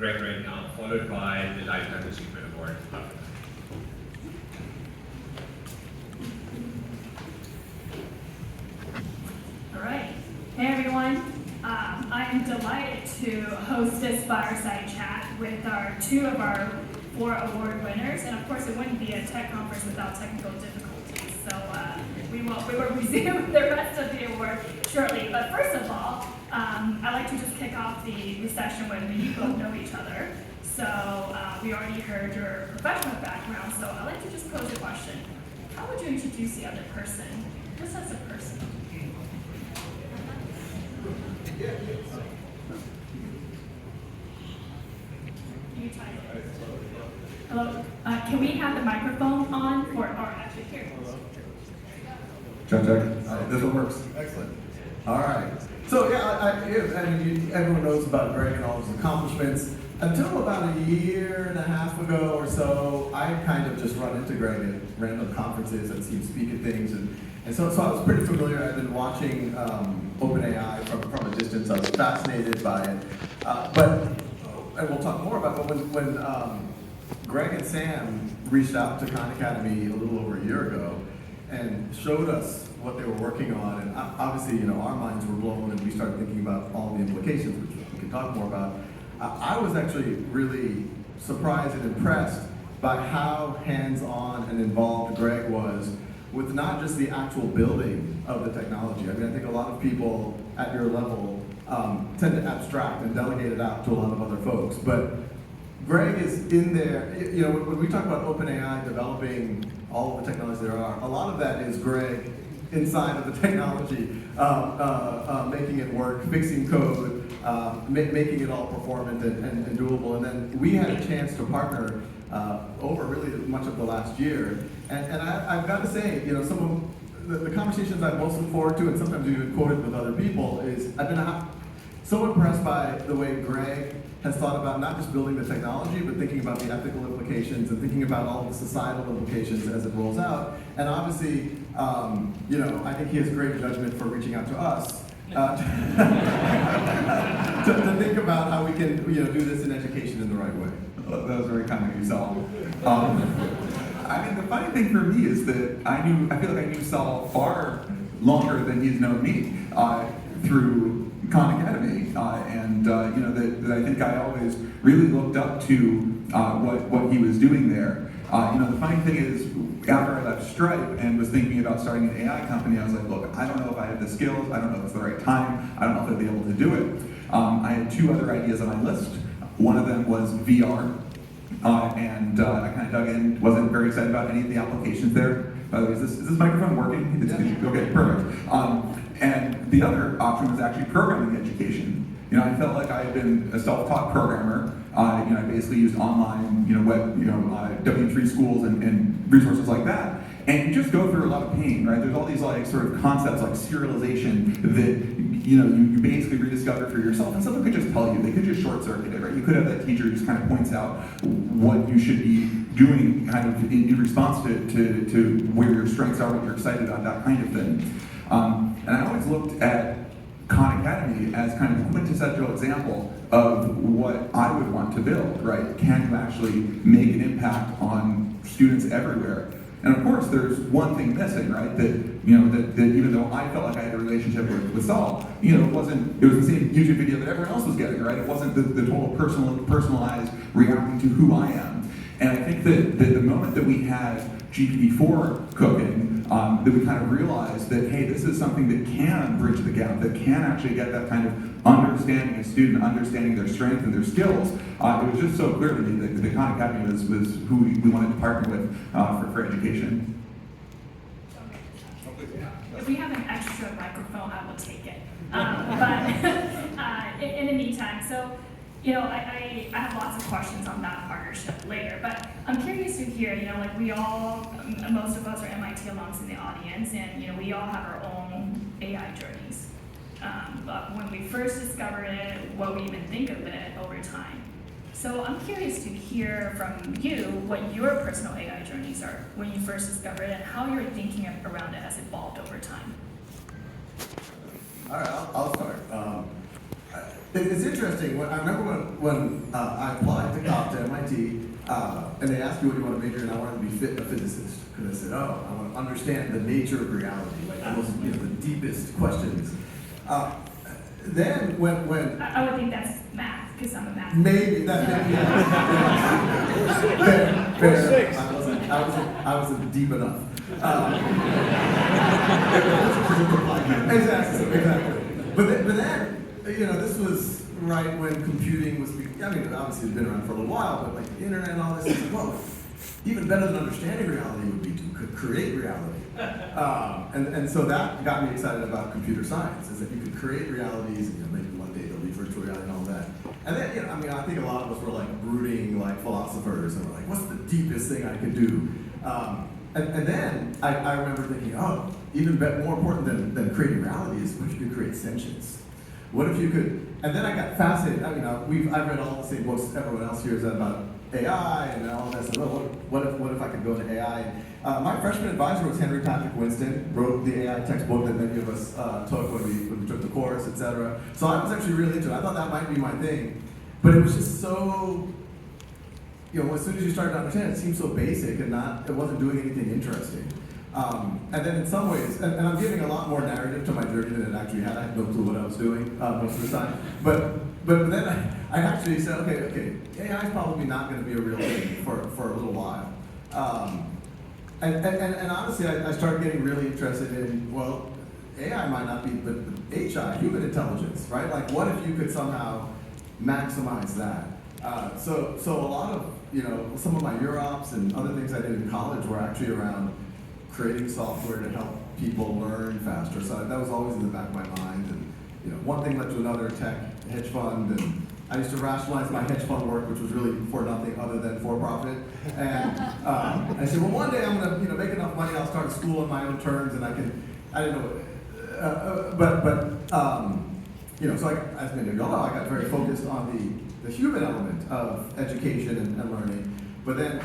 Greg right now, followed by the Lifetime Achievement Award. All right. Hey, everyone. I am delighted to host this fireside chat with two of our 4 award winners. And of course, it wouldn't be a tech conference without technical difficulties. So we will resume the rest of the award shortly. But first of all, I'd like to just kick off the session with you both know each other. So we already heard your professional background. So I'd like to just pose a question. How would you introduce the other person, just as a person? Hello. Can we have the microphone on or actually here? Check. This one works. Excellent. All right. So yeah, everyone knows about Greg and all his accomplishments. Until about a year and a half ago or so, I kind of just run into Greg at random conferences and see him speak at things, and so I was pretty familiar. I've been watching OpenAI from a distance. I was fascinated by it, and we'll talk more about. But when Greg and Sam reached out to Khan Academy a little over a year ago and showed us what they were working on, and obviously, our minds were blown, and we started thinking about all the implications, which we can talk more about. I was actually really surprised and impressed by how hands-on and involved Greg was with not just the actual building of the technology. I mean, I think a lot of people at your level tend to abstract and delegate it out to a lot of other folks, but Greg is in there. When we talk about OpenAI developing all of the technologies there are, a lot of that is Greg inside of the technology, making it work, fixing code, making it all performant and doable. And then we had a chance to partner over really much of the last year. And I've got to say, some of the conversations I most look forward to, and sometimes even quoted with other people, is I've been so impressed by the way Greg has thought about not just building the technology, but thinking about the ethical implications and thinking about all the societal implications as it rolls out. And obviously, I think he has great judgment for reaching out to us to think about how we can, do this in education in the right way. That was very kind of you, Sal. I mean, the funny thing for me is that I feel like I knew Sal far longer than he's known me through Kahn Academy, that I think I always really looked up to what he was doing there. The funny thing is, after I left Stripe and was thinking about starting an AI company, I was like, look, I don't know if I have the skills, I don't know if it's the right time, I don't know if I'll be able to do it. I had 2 other ideas on my list. One of them was VR, I kind of dug in, wasn't very excited about any of the applications there. By the way, is this microphone working? Yeah. Okay, perfect. And the other option was actually programming education. I felt like I had been a self-taught programmer. I basically used online, web, W3 schools and resources like that. And you just go through a lot of pain, right? There's all these sort of concepts like serialization that you basically rediscover for yourself, and someone could just tell you. They could just short circuit it, right? You could have that teacher who just kind of points out what you should be doing, kind of in response to where your strengths are, what you're excited about, that kind of thing. And I always looked at Khan Academy as kind of a quintessential example of what I would want to build, right? Can you actually make an impact on students everywhere? And of course, there's one thing missing, right? That even though I felt like I had a relationship with Saul, it was the same YouTube video that everyone else was getting, right? It wasn't the total personalized reacting to who I am. And I think that the moment that we had GPT-4 cooking, that we kind of realized that, hey, this is something that can bridge the gap, that can actually get that kind of understanding a student, understanding their strengths and their skills. It was just so clear to me that the Kahn Academy was who we wanted to partner with for education. If we have an extra microphone, I will take it. But in the meantime, so I have lots of questions on that partnership later, but I'm curious to hear, most of us are MIT alums in the audience, and we all have our own AI journeys. But when we first discovered it, what we even think of it over time. So I'm curious to hear from you what your personal AI journeys are when you first discovered it, and how your thinking around it has evolved over time. All right, I'll start. It's interesting. I remember when I applied to COP to MIT, and they asked me what you want to major in, I wanted to be a physicist. Because I said, oh, I want to understand the nature of reality, like the most, the deepest questions. Then when I would think that's math, because I'm a math. maybe that's maybe fair. I wasn't deep enough. Exactly. But then, this was right when computing was. I mean, obviously it's been around for a little while, but like the internet and all this. Is well, even better than understanding reality would be to create reality. And so that got me excited about computer science, is that you could create realities, and maybe one day there'll be virtual reality and all that. And then, I think a lot of us were like brooding like philosophers, and we're like, what's the deepest thing I could do? And then I remember thinking, oh, even more important than creating reality is what if you could create sentience? What if you could? And then I got fascinated. I've read all the same books everyone else here is about AI and all this. And what if I could go into AI? My freshman advisor was Henry Patrick Winston, wrote the AI textbook that many of us took when we took the course, etc. So I was actually really into it. I thought that might be my thing, but it was just so. As soon as you started to understand it, seemed so basic and it wasn't doing anything interesting. And then in some ways, and I'm giving a lot more narrative to my journey than it actually had. I had no clue what I was doing most of the time. But then I actually said, okay, AI is probably not going to be a real thing for a little while. And honestly, I started getting really interested in, well, AI might not be, but HI, human intelligence, right? Like, what if you could somehow maximize that? So a lot of, some of my Europs and other things I did in college were actually around creating software to help people learn faster. So that was always in the back of my mind. And one thing led to another, tech, hedge fund, and I used to rationalize my hedge fund work, which was really for nothing other than for profit. And I said, well, one day I'm going to make enough money, I'll start a school on my own terms, and I didn't know, so as many of y'all know, I got very focused on the human element of education and learning. But then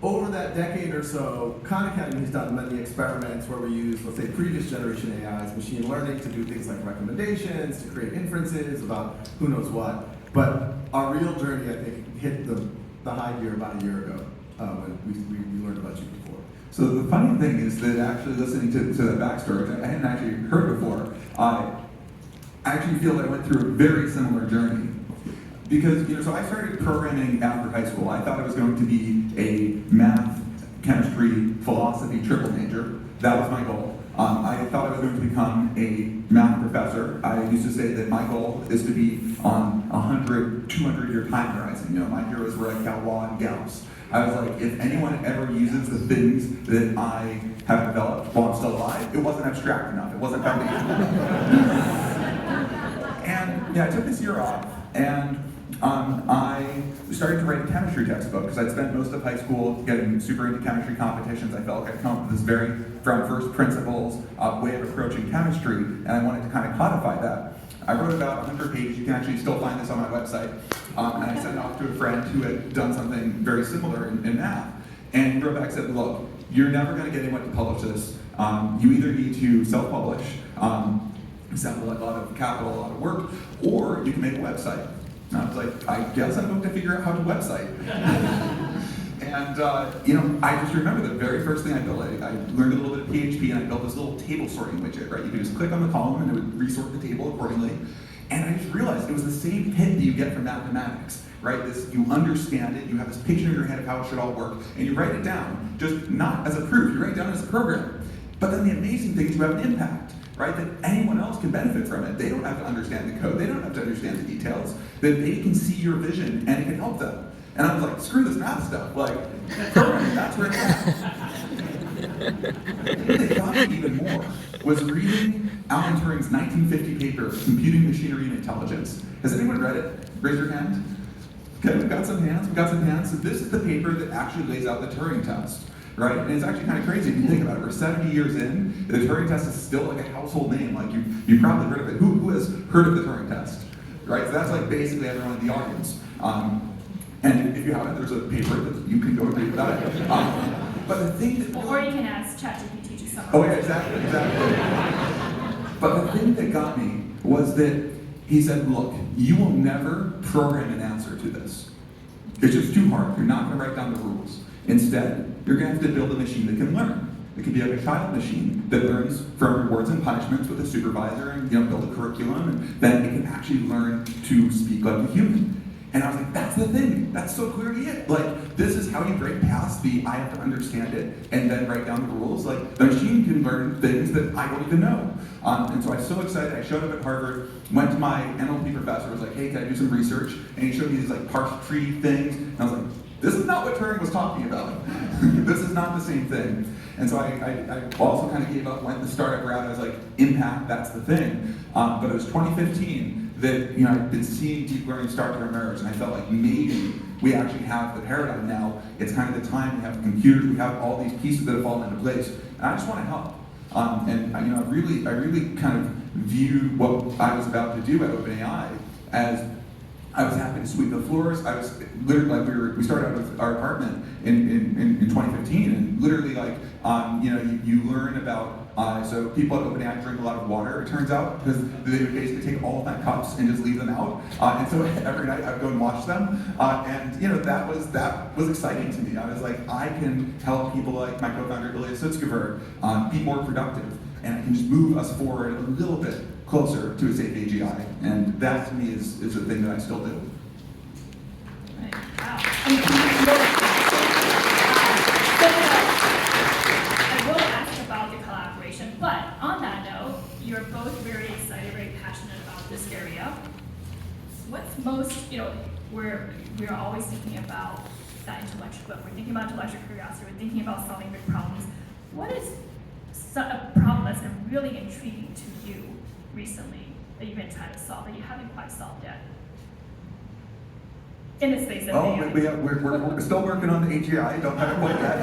over that decade or so, Kahn Academy has done many experiments where we use, let's say, previous generation AIs, machine learning, to do things like recommendations, to create inferences about who knows what. But our real journey, I think, hit the high gear about a year ago when we learned about you before. So the funny thing is that actually listening to the backstory, which I hadn't actually heard before, I actually feel that I went through a very similar journey. Because, so I started programming after high school. I thought I was going to be a math, chemistry, philosophy triple major. That was my goal. I thought I was going to become a math professor. I used to say that my goal is to be on 100, 200-year time horizon. My heroes were like Galois and Gauss. I was like, if anyone ever uses the things that I have developed while I'm still alive, it wasn't abstract enough. It wasn't foundational. And I took this year off, and I started to write a chemistry textbook because I'd spent most of high school getting super into chemistry competitions. I felt like I'd come up with this very, from first principles, way of approaching chemistry, and I wanted to kind of codify that. I wrote about 100 pages. You can actually still find this on my website. And I sent it off to a friend who had done something very similar in math. And he wrote back and said, look, you're never going to get anyone to publish this. You either need to self-publish, sounded like a lot of capital, a lot of work, or you can make a website. And I was like, I guess I'm going to figure out how to website. And I just remember the very first thing I built. I learned a little bit of PHP, and I built this little table sorting widget, right? You could just click on the column, and it would resort the table accordingly. And I just realized it was the same hit that you get from mathematics, right? You understand it, you have this picture in your head of how it should all work, and you write it down, just not as a proof, you write it down as a program. But then the amazing thing is you have an impact, right? That anyone else can benefit from it. They don't have to understand the code, they don't have to understand the details, that they can see your vision and it can help them. And I was like, screw this math stuff, like, programming, that's where it's at. The thing that got me even more was reading Alan Turing's 1950 paper, Computing Machinery and Intelligence. Has anyone read it? Raise your hand. Okay, we've got some hands. So this is the paper that actually lays out the Turing test, right? And it's actually kind of crazy if you think about it. We're 70 years in, the Turing test is still like a household name. Like you've probably heard of it. Who has heard of the Turing test, right? So that's like basically everyone in the audience. And if you haven't, there's a paper that you can go and read about it. But the thing that... Or you can ask ChatGPT to summarize. Oh yeah, exactly. But the thing that got me was that he said, look, you will never program an answer to this. It's just too hard. You're not going to write down the rules. Instead, you're going to have to build a machine that can learn. It can be like a child machine that learns from rewards and punishments with a supervisor and build a curriculum, and then it can actually learn to speak like a human. And I was like, that's the thing. That's so clearly it. Like, this is how you break past the I have to understand it and then write down the rules. Like, the machine can learn things that I don't even know. And so I was so excited. I showed up at Harvard, went to my NLP professor, was like, hey, can I do some research? And he showed me these like parse tree things. And I was like, this is not what Turing was talking about. This is not the same thing. And so I also kind of gave up, went the startup route. I was like, impact, that's the thing. But it was 2015 that I've been seeing deep learning start to emerge, and I felt like maybe we actually have the paradigm now. It's kind of the time. We have computers. We have all these pieces that have fallen into place, and I just want to help. And I really kind of viewed what I was about to do at OpenAI as I was happy to sweep the floors. I was literally like we started out with our apartment in 2015, and literally like you learn about so people at OpenAI drink a lot of water. It turns out because they would basically take all of my cups and just leave them out. And so every night I'd go and wash them, and that was exciting to me. I was like, I can help people like my co-founder Ilya Sutskever be more productive, and I can just move us forward a little bit closer to a safe AGI, and that to me is the thing that I still do. Right. Wow. I will ask about the collaboration, but on that note, you're both very excited, very passionate about this area. What's most, we're always thinking about that intellectual, but we're thinking about intellectual curiosity, we're thinking about solving big problems. What is a problem that's been really intriguing to you recently that you've been trying to solve that you haven't quite solved yet? In the space of AI. We're still working on the AGI, don't have it quite yet.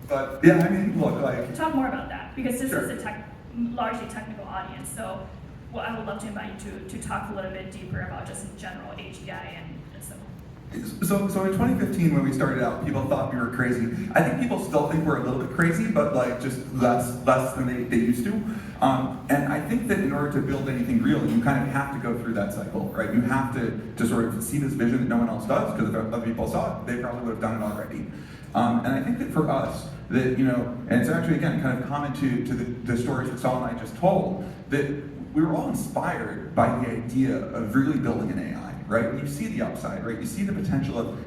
But yeah, I mean, look, like... Talk more about that, because this Sure. is a largely technical audience, so I would love to invite you to talk a little bit deeper about just in general AGI and so on. So in 2015, when we started out, people thought we were crazy. I think people still think we're a little bit crazy, but like just less than they used to. And I think that in order to build anything real, you kind of have to go through that cycle, right? You have to sort of see this vision that no one else does, because if other people saw it, they probably would have done it already. And I think that for us, that, and it's actually, again, kind of common to the stories that Saul and I just told, that we were all inspired by the idea of really building an AI, right? When you see the upside, right? You see the potential of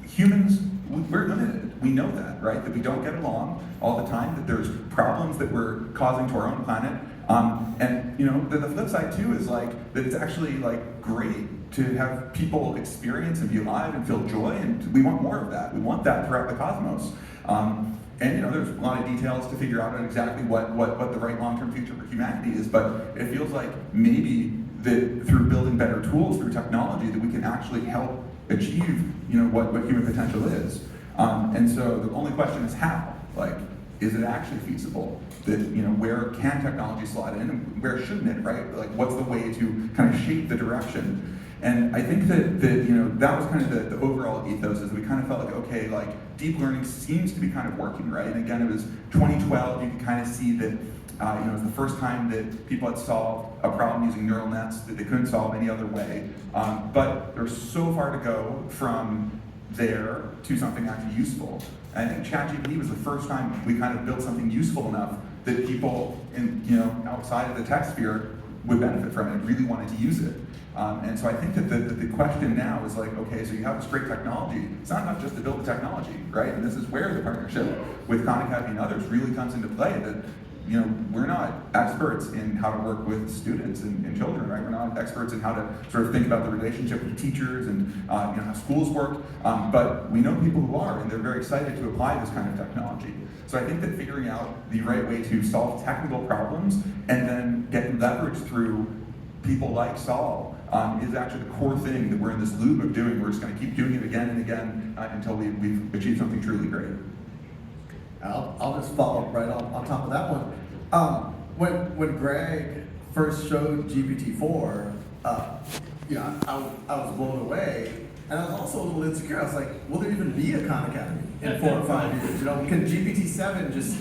humans, we're limited. We know that, right? That we don't get along all the time, that there's problems that we're causing to our own planet. And the flip side too is like, that it's actually like great to have people experience and be alive and feel joy, and we want more of that. We want that throughout the cosmos. And there's a lot of details to figure out on exactly what the right long-term future for humanity is, but it feels like maybe that through building better tools, through technology, that we can actually help achieve, what human potential is. And so the only question is how. Like, is it actually feasible? That, where can technology slot in and where shouldn't it, right? Like, what's the way to kind of shape the direction? And I think that that was kind of the overall ethos, is we kind of felt like, okay, like deep learning seems to be kind of working, right? And again, it was 2012, you could kind of see that, it was the first time that people had solved a problem using neural nets that they couldn't solve any other way. But there's so far to go from there to something actually useful. And I think ChatGPT was the first time we kind of built something useful enough that people outside of the tech sphere would benefit from it and really wanted to use it. And so I think that the question now is like, okay, so you have this great technology. It's not enough just to build the technology, right? And this is where the partnership with Kahn and others really comes into play. That we're not experts in how to work with students and children, right? We're not experts in how to sort of think about the relationship with teachers and how schools work. But we know people who are, and they're very excited to apply this kind of technology. So I think that figuring out the right way to solve technical problems and then getting leverage through people like Saul is actually the core thing that we're in this loop of doing. We're just going to keep doing it again and again until we've achieved something truly great. I'll just follow up right on top of that one. When Greg first showed GPT-4, I was blown away, and I was also a little insecure. I was like, will there even be a Khan Academy in 4 or 5 years? Can GPT-7 just